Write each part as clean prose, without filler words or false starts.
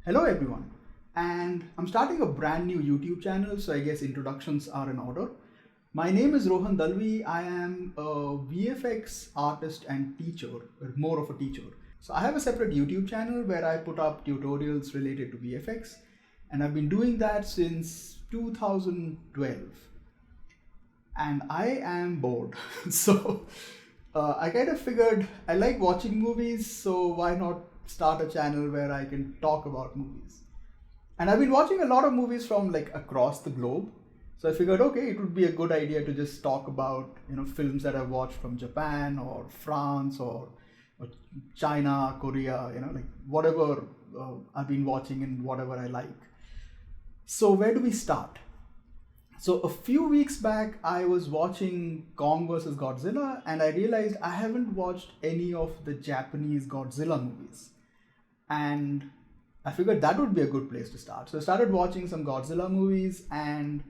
Hello everyone, and I'm starting a brand new YouTube channel, so I guess introductions are in order. My name is Rohan Dalvi. I am a VFX artist and teacher, or more of a teacher. So I have a separate YouTube channel where I put up tutorials related to VFX, and I've been doing that since 2012. And I am bored. So I kind of figured I like watching movies, so why not start a channel where I can talk about movies? And I've been watching a lot of movies from like across the globe. So I figured, okay, it would be a good idea to just talk about, films that I've watched from Japan or France or China, Korea, like whatever I've been watching and whatever I like. So where do we start? So a few weeks back, I was watching Kong vs. Godzilla, and I realized I haven't watched any of the Japanese Godzilla movies. And I figured that would be a good place to start. So I started watching some Godzilla movies and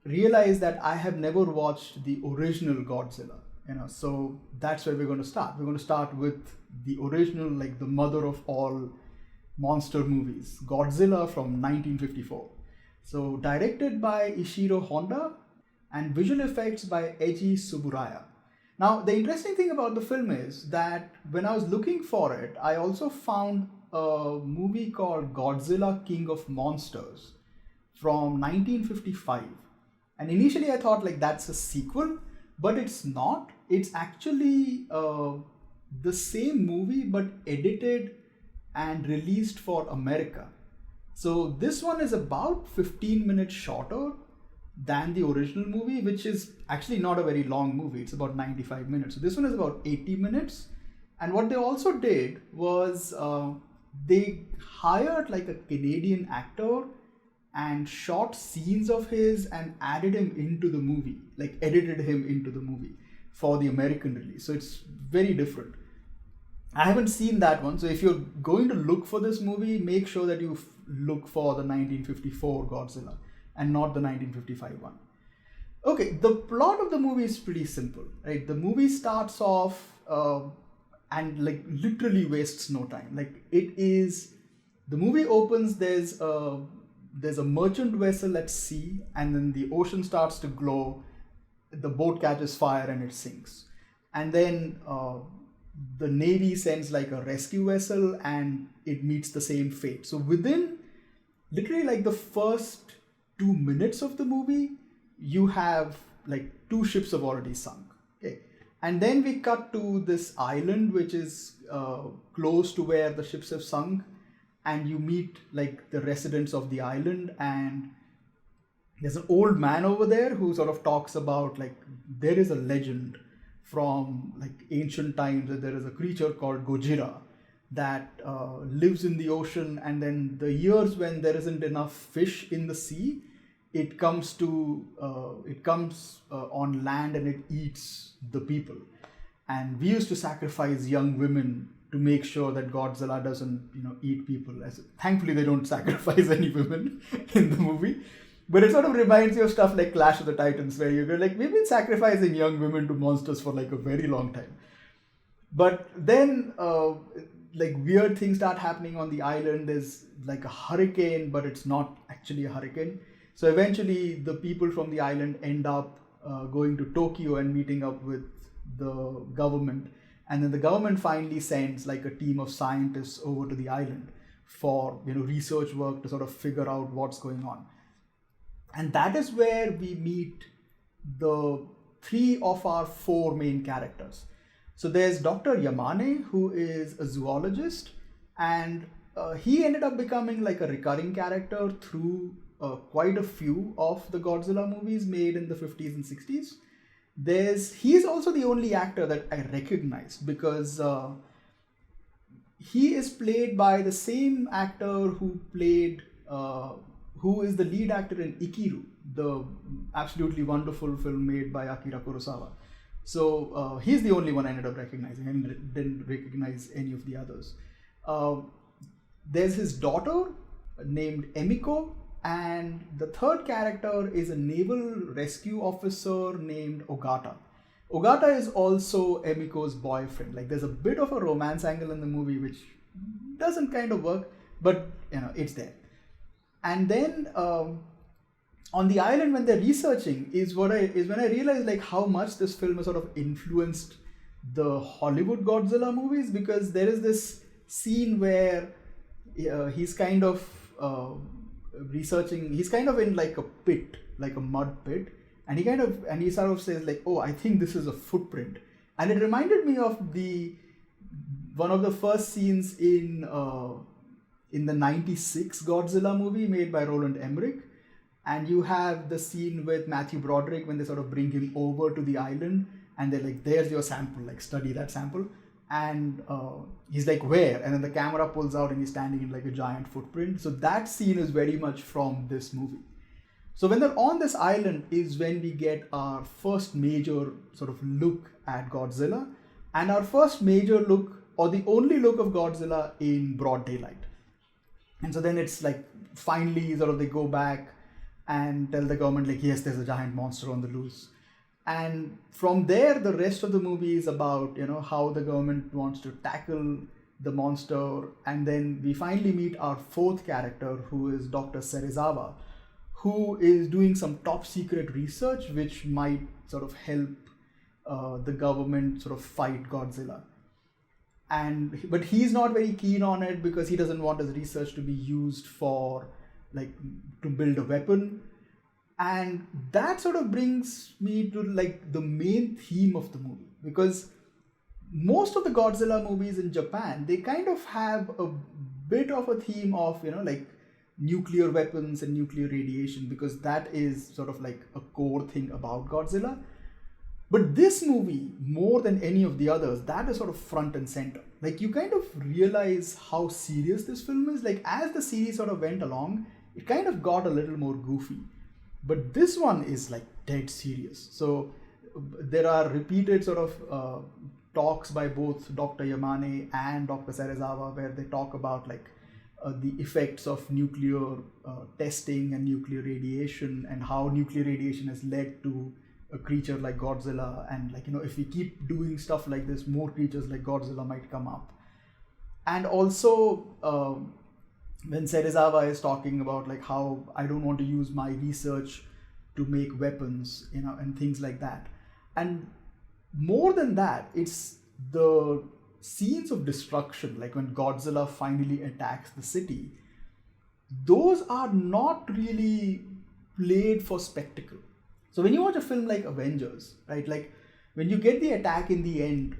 realized that I have never watched the original Godzilla. So that's where we're going to start. We're going to start with the original, like the mother of all monster movies, Godzilla from 1954. So directed by Ishiro Honda and visual effects by Eiji Tsuburaya. Now the interesting thing about the film is that when I was looking for it, I also found a movie called Godzilla King of Monsters from 1955. And initially I thought like that's a sequel, but it's not. It's actually the same movie but edited and released for America. So this one is about 15 minutes shorter than the original movie, which is actually not a very long movie. It's about 95 minutes. So this one is about 80 minutes. And what they also did was they hired like a Canadian actor and shot scenes of his and added him into the movie, like edited him into the movie for the American release. So it's very different. I haven't seen that one. So if you're going to look for this movie, make sure that you look for the 1954 Godzilla and not the 1955 one. Okay, the plot of the movie is pretty simple, right? The movie starts off and like literally wastes no time. The movie opens, there's a merchant vessel at sea, and then the ocean starts to glow, the boat catches fire and it sinks. And then the Navy sends like a rescue vessel and it meets the same fate. So within literally like the first 2 minutes of the movie, you have like two ships have already sunk. Okay. And then we cut to this island, which is close to where the ships have sunk. And you meet like the residents of the island, and there's an old man over there who sort of talks about like there is a legend from like ancient times that there is a creature called Godzilla that lives in the ocean, and then the years when there isn't enough fish in the sea, it comes on land and it eats the people. And we used to sacrifice young women to make sure that Godzilla doesn't eat people. Thankfully they don't sacrifice any women in the movie. But it sort of reminds you of stuff like Clash of the Titans, where you go like, we've been sacrificing young women to monsters for like a very long time. But then like weird things start happening on the island. There's like a hurricane, but it's not actually a hurricane. So eventually the people from the island end up going to Tokyo and meeting up with the government. And then the government finally sends like a team of scientists over to the island for research work to sort of figure out what's going on. And that is where we meet the three of our four main characters. So there's Dr. Yamane, who is a zoologist, and he ended up becoming like a recurring character through quite a few of the Godzilla movies made in the 50s and 60s. He's also the only actor that I recognized, because he is played by the same actor who is the lead actor in Ikiru, the absolutely wonderful film made by Akira Kurosawa. So he's the only one I ended up recognizing. I didn't recognize any of the others. There's his daughter named Emiko, and the third character is a naval rescue officer named Ogata. Ogata is also Emiko's boyfriend. Like there's a bit of a romance angle in the movie which doesn't kind of work, but it's there. And then on the island when they're researching is when I realized like how much this film has sort of influenced the Hollywood Godzilla movies, because there is this scene where he's kind of researching. He's kind of in like a pit, like a mud pit, and he sort of says like, "Oh, I think this is a footprint," and it reminded me of one of the first scenes in the '96 Godzilla movie made by Roland Emmerich. And you have the scene with Matthew Broderick when they sort of bring him over to the island and they're like, there's your sample, like study that sample. And he's like, where? And then the camera pulls out and he's standing in like a giant footprint. So that scene is very much from this movie. So when they're on this island is when we get our first major sort of look at Godzilla, and our first major look, or the only look of Godzilla in broad daylight. And so then it's like, finally sort of they go back and tell the government like, yes, there's a giant monster on the loose. And from there, the rest of the movie is about, how the government wants to tackle the monster. And then we finally meet our fourth character, who is Dr. Serizawa, who is doing some top secret research, which might sort of help the government sort of fight Godzilla. But he's not very keen on it because he doesn't want his research to be used for like to build a weapon. And that sort of brings me to like the main theme of the movie, because most of the Godzilla movies in Japan, they kind of have a bit of a theme of like nuclear weapons and nuclear radiation, because that is sort of like a core thing about Godzilla. But this movie, more than any of the others, that is sort of front and center. Like you kind of realize how serious this film is. Like as the series sort of went along, it kind of got a little more goofy. But this one is like dead serious. So there are repeated sort of talks by both Dr. Yamane and Dr. Serizawa where they talk about like the effects of nuclear testing and nuclear radiation, and how nuclear radiation has led to a creature like Godzilla. And like, if we keep doing stuff like this, more creatures like Godzilla might come up. And also, when Serizawa is talking about like how I don't want to use my research to make weapons, and things like that. And more than that, it's the scenes of destruction, like when Godzilla finally attacks the city. Those are not really played for spectacle. So when you watch a film like Avengers, right, like when you get the attack in the end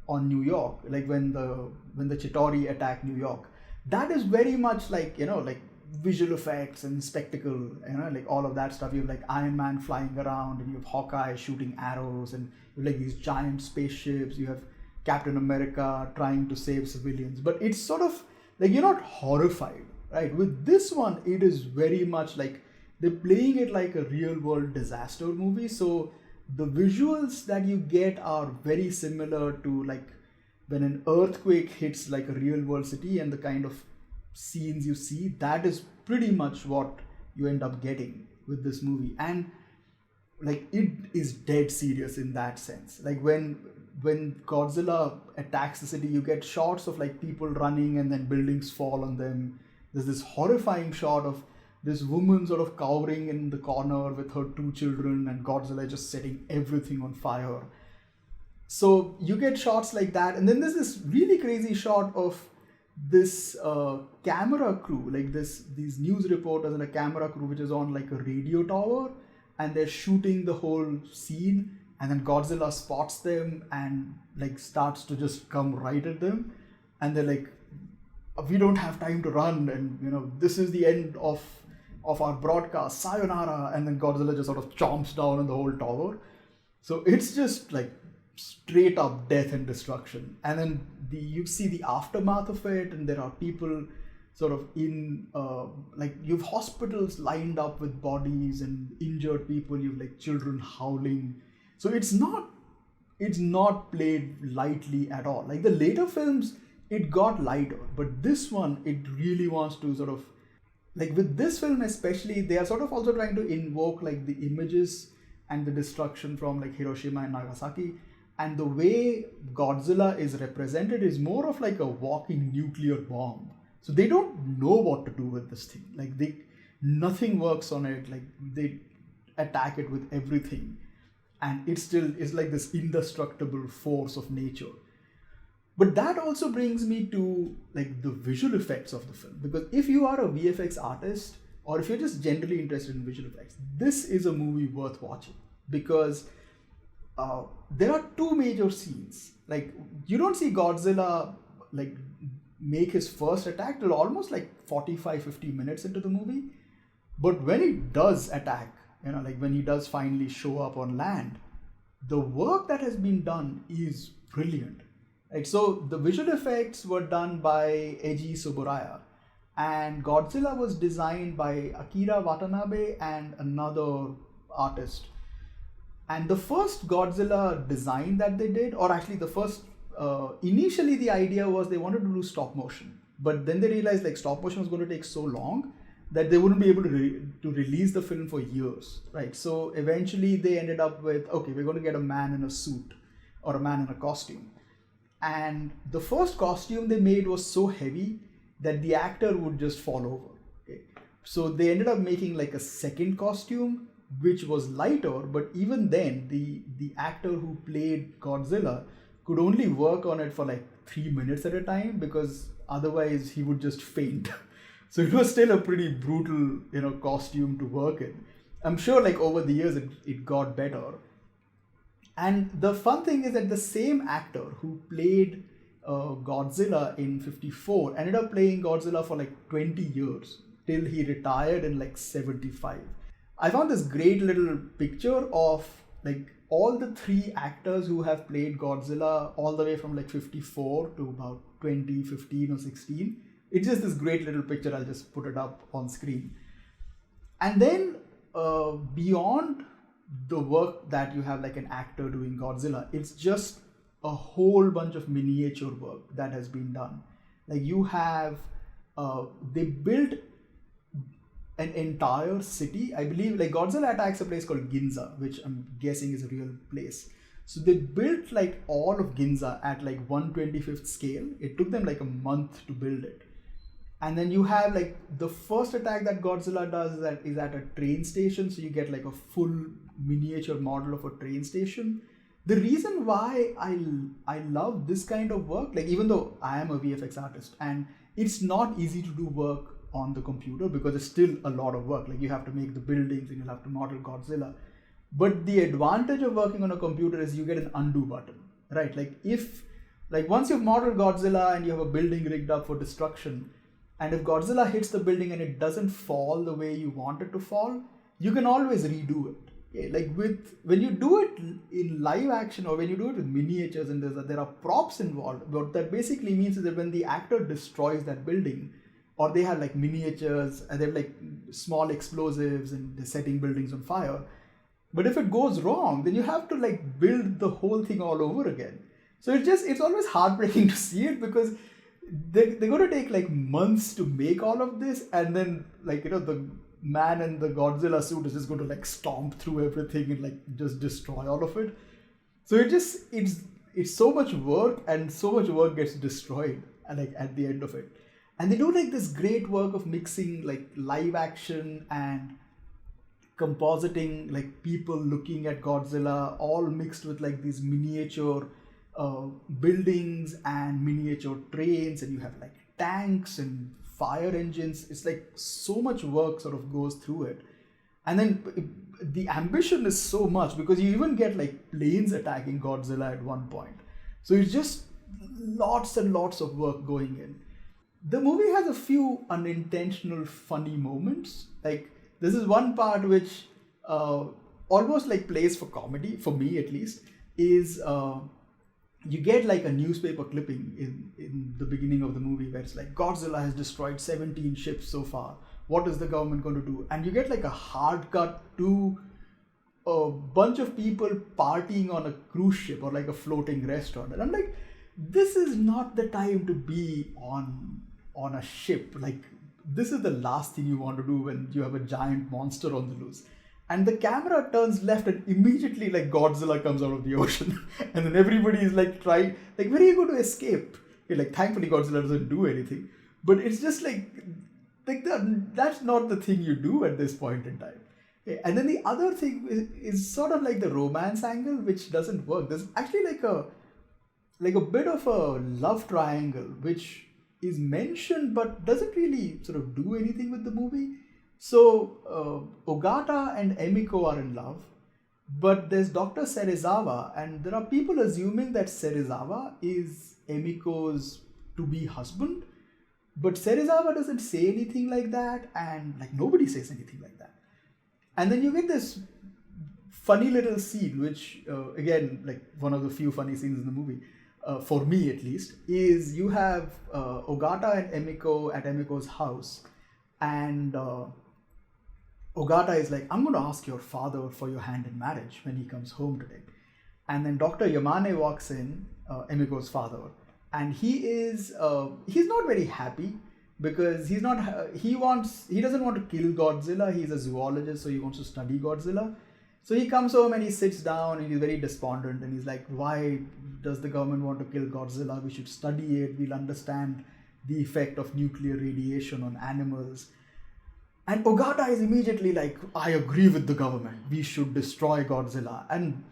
on New York, like when the Chitauri attack New York, that is very much like, like visual effects and spectacle, like all of that stuff. You have like Iron Man flying around, and you have Hawkeye shooting arrows, and you have like these giant spaceships. You have Captain America trying to save civilians. But it's sort of like you're not horrified, right? With this one, it is very much like they're playing it like a real world disaster movie. So the visuals that you get are very similar to like when an earthquake hits like a real world city, and the kind of scenes you see, that is pretty much what you end up getting with this movie. And like it is dead serious in that sense. Like when Godzilla attacks the city, you get shots of like people running and then buildings fall on them. There's this horrifying shot of this woman sort of cowering in the corner with her two children, and Godzilla just setting everything on fire. So you get shots like that. And then there's this really crazy shot of this camera crew, like these news reporters and a camera crew which is on like a radio tower, and they're shooting the whole scene. And then Godzilla spots them and like starts to just come right at them. And they're like, we don't have time to run, and this is the end of our broadcast, sayonara. And then Godzilla just sort of chomps down on the whole tower. So it's just like straight up death and destruction. And then you see the aftermath of it, and there are people sort of in like you have hospitals lined up with bodies and injured people. You have like children howling. So it's not played lightly at all. Like the later films, it got lighter, but this one, it really wants to sort of, like with this film especially, they are sort of also trying to invoke like the images and the destruction from like Hiroshima and Nagasaki. And the way Godzilla is represented is more of like a walking nuclear bomb. So they don't know what to do with this thing. Like nothing works on it. Like they attack it with everything, and it still is like this indestructible force of nature. But that also brings me to like the visual effects of the film, because if you are a VFX artist or if you're just generally interested in visual effects, this is a movie worth watching, because there are two major scenes. Like you don't see Godzilla like make his first attack till almost like 45-50 minutes into the movie. But when he does attack, like when he does finally show up on land, the work that has been done is brilliant. Right? So the visual effects were done by Eiji Tsuburaya, and Godzilla was designed by Akira Watanabe and another artist. And the first Godzilla design that they did, or actually the first, initially the idea was they wanted to do stop motion, but then they realized like stop motion was going to take so long that they wouldn't be able to release the film for years, right? So eventually they ended up with, okay, we're going to get a man in a suit or a man in a costume. And the first costume they made was so heavy that the actor would just fall over. Okay? So they ended up making like a second costume, which was lighter, but even then the actor who played Godzilla could only work on it for like 3 minutes at a time, because otherwise he would just faint. So it was still a pretty brutal, costume to work in. I'm sure like over the years it got better. And the fun thing is that the same actor who played Godzilla in 54 ended up playing Godzilla for like 20 years till he retired in like 75. I found this great little picture of like all the three actors who have played Godzilla all the way from like 54 to about 2015 or 16. It's just this great little picture. I'll just put it up on screen. And then beyond the work that you have like an actor doing Godzilla, it's just a whole bunch of miniature work that has been done. Like you have, they built an entire city. I believe like Godzilla attacks a place called Ginza, which I'm guessing is a real place. So they built like all of Ginza at like 1/25th scale. It took them like a month to build it. And then you have like the first attack that Godzilla does is at a train station. So you get like a full miniature model of a train station. The reason why I love this kind of work, like even though I am a VFX artist and it's not easy to do work on the computer because it's still a lot of work. Like you have to make the buildings and you'll have to model Godzilla. But the advantage of working on a computer is you get an undo button, right? Like once you've modeled Godzilla and you have a building rigged up for destruction, and if Godzilla hits the building and it doesn't fall the way you want it to fall, you can always redo it. Okay? Like when you do it in live action or when you do it with miniatures and there are props involved, what that basically means is that when the actor destroys that building, or they have like miniatures and they have like small explosives and they're setting buildings on fire. But if it goes wrong, then you have to like build the whole thing all over again. So it's always heartbreaking to see it, because they're going to take like months to make all of this, and then like the man in the Godzilla suit is just going to like stomp through everything and like just destroy all of it. So it's so much work, and so much work gets destroyed like at the end of it. And they do like this great work of mixing like live action and compositing, like people looking at Godzilla, all mixed with like these miniature buildings and miniature trains, and you have like tanks and fire engines. It's like so much work sort of goes through it. And then the ambition is so much, because you even get like planes attacking Godzilla at one point. So it's just lots and lots of work going in. The movie has a few unintentional funny moments. Like this is one part which almost like plays for comedy, for me at least, is you get like a newspaper clipping in the beginning of the movie where it's like, Godzilla has destroyed 17 ships so far. What is the government going to do? And you get like a hard cut to a bunch of people partying on a cruise ship or like a floating restaurant. And I'm like, this is not the time to be on a ship. Like this is the last thing you want to do when you have a giant monster on the loose. And the camera turns left and immediately like Godzilla comes out of the ocean. And then everybody is like trying, like, where are you going to escape? Okay, like thankfully Godzilla doesn't do anything. But it's just like that's not the thing you do at this point in time. And then the other thing is sort of like the romance angle, which doesn't work. There's actually like a bit of a love triangle which is mentioned but doesn't really sort of do anything with the movie. So Ogata and Emiko are in love, but there's Dr. Serizawa, and there are people assuming that Serizawa is Emiko's to-be husband, but Serizawa doesn't say anything like that, and like nobody says anything like that. And then you get this funny little scene, which again, like one of the few funny scenes in the movie, for me at least, is you have Ogata and Emiko at Emiko's house, and Ogata is like, I'm going to ask your father for your hand in marriage when he comes home today. And then Dr. Yamane walks in, Emiko's father, and he's not very happy because he doesn't want to kill Godzilla. He's a zoologist, so he wants to study Godzilla. So he comes home and he sits down and he's very despondent, and he's like, why does the government want to kill Godzilla? We should study it. We'll understand the effect of nuclear radiation on animals. And Ogata is immediately like, I agree with the government. We should destroy Godzilla. And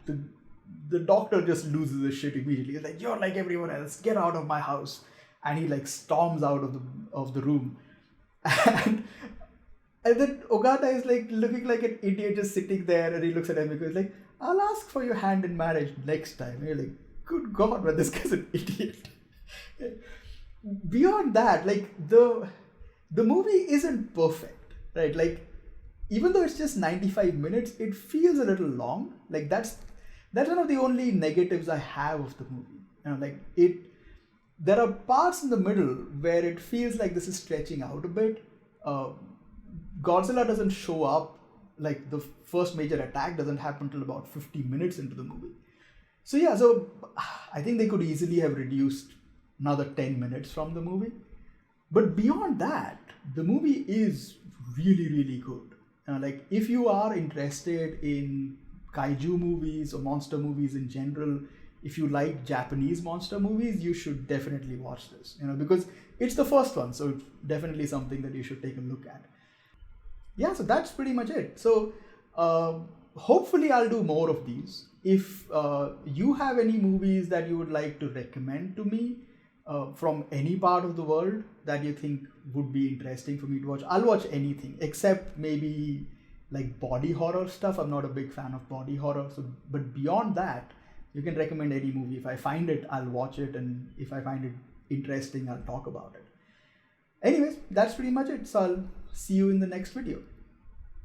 the doctor just loses his shit immediately. He's like, you're like everyone else. Get out of my house. And he like storms out of the room. And then Ogata is like looking like an idiot just sitting there, and he looks at Emiko. He's like, I'll ask for your hand in marriage next time. And you're like, good God, man, this guy's an idiot. Beyond that, like the movie isn't perfect. Right, like even though it's just 95 minutes, it feels a little long. Like that's one of the only negatives I have of the movie. You know, like there are parts in the middle where it feels like this is stretching out a bit. Godzilla doesn't show up, like the first major attack doesn't happen till about 50 minutes into the movie. So yeah, so I think they could easily have reduced another 10 minutes from the movie. But beyond that, the movie is really, really good. Like if you are interested in kaiju movies or monster movies in general, if you like Japanese monster movies, you should definitely watch this, because it's the first one. So it's definitely something that you should take a look at. Yeah, so that's pretty much it. So hopefully I'll do more of these. If you have any movies that you would like to recommend to me, from any part of the world that you think would be interesting for me to watch, I'll watch anything except maybe like body horror stuff. I'm not a big fan of body horror. So, but beyond that, you can recommend any movie. If I find it, I'll watch it. And if I find it interesting, I'll talk about it. Anyways, that's pretty much it. So I'll see you in the next video.